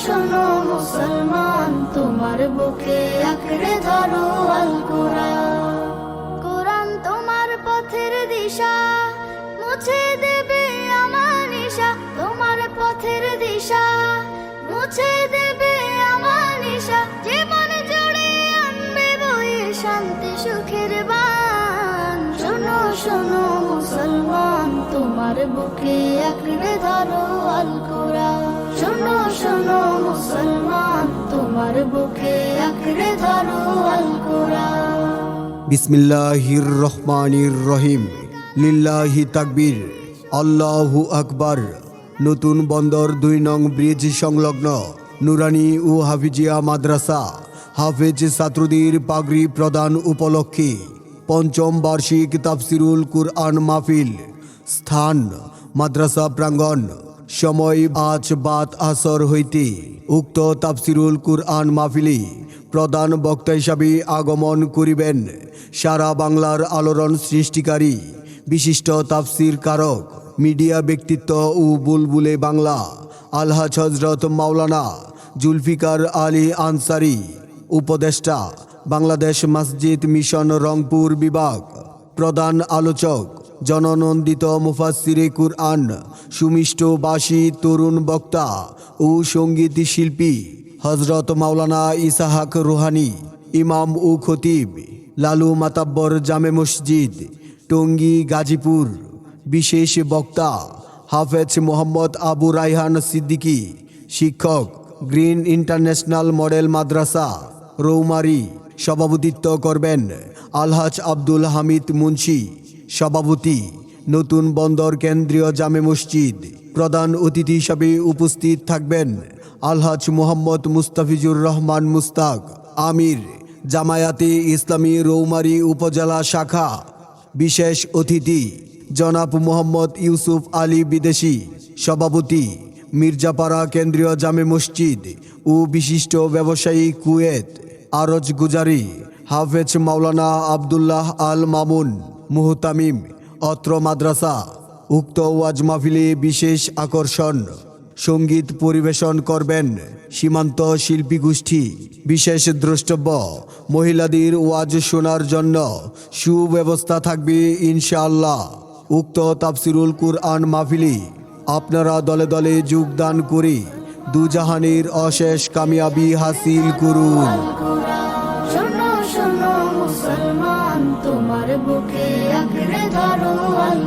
শোনো মুসলমান, তোমার বুকে আঁকড়ে ধরো আল কোরআন। কোরআন তোমার পথের দিশা, মুছে দেবে আমার নিশা। তোমার পথের দিশা, মুছে দেবে আমার নিশা। জীবন জুড়ে আনবে বয়ে শান্তি সুখের বান। শোনো শোনো মুসলমান, তোমার বুকে আঁকড়ে ধরো আল কোরআন। শোনো শোনো মুসলমান, তোমার বুকে আঁকড়ে ধরো আল কোরআন। বিসমিল্লাহির রহমানির রহিম। লিল্লাহি তাকবীর, আল্লাহু আকবার। নতুন বন্দর 2 নং ব্রিজ সংলগ্ন নুরানি ও হাফিজিয়া মাদ্রাসা হাফেজ ছাত্রদের পাগড়ি প্রদান উপলক্ষে 5ম বার্ষিক তাফসিরুল কুরআন মাহফিল। স্থান মাদ্রাসা প্রাঙ্গণ। সময় আজ বাদ আসর হইতে উক্ত তাফসিরুল কুরআন মাহফিলে প্রধান বক্তা হিসাবে আগমন করিবেন সারা বাংলার আলোড়ন সৃষ্টিকারী বিশিষ্ট তাফসির কারক, মিডিয়া ব্যক্তিত্ব ও বুলবুলে বাংলা আলহাজ হজরত মাওলানা জুলফিকার আলী আনসারী, উপদেষ্টা বাংলাদেশ মসজিদ মিশন রংপুর বিভাগ। প্রধান আলোচক জননন্দিত মুফাসসিরে কুরআন, সুমিষ্টভাষী তরুণ বক্তা ও সঙ্গীত শিল্পী হজরত মাওলানা ইসাহাক রুহানি, ইমাম ও খতিব লালু মাতাব্বর জামে মসজিদ টঙ্গী গাজীপুর। বিশেষ বক্তা হাফেজ মোহাম্মদ আবু রায়হান সিদ্দিকী, শিক্ষক গ্রিন ইন্টারন্যাশনাল মডেল মাদ্রাসা রৌমারী। সভাপতিত্ব করবেন আলহাজ আব্দুল হামিদ মুন্সি, সভাপতি নতুন বন্দর কেন্দ্রীয় জামে মসজিদ। প্রধান অতিথি হিসাবে উপস্থিত থাকবেন আলহাজ মোহাম্মদ মুস্তাফিজুর রহমান মুস্তাক, আমির জামায়াতে ইসলামী রৌমারী উপজেলা শাখা। বিশেষ অতিথি জনাব মোহাম্মদ ইউসুফ আলী বিদেশি, সভাপতি মির্জাপাড়া কেন্দ্রীয় জামে মসজিদ ও বিশিষ্ট ব্যবসায়ী কুয়েত আরজ গুজারি হাফেজ মাওলানা আবদুল্লাহ আল মামুন মুহতামিম, অত্র মাদ্রাসা। উক্ত ওয়াজ মাহফিলে বিশেষ আকর্ষণ সঙ্গীত পরিবেশন করবেন সীমান্ত শিল্পী গোষ্ঠী। বিশেষ দ্রষ্টব্য মহিলাদের ওয়াজ শোনার জন্য সুব্যবস্থা থাকবে ইনশাআল্লাহ। উক্ত তাফসিরুল কুরআন মাহফিলে আপনারা দলে দলে যোগদান করে দুজাহানের অশেষ কামিয়াবি হাসিল করুন। শোনো শোনো মুসলমান, তোমার বুকে আঁকড়ে ধরো আল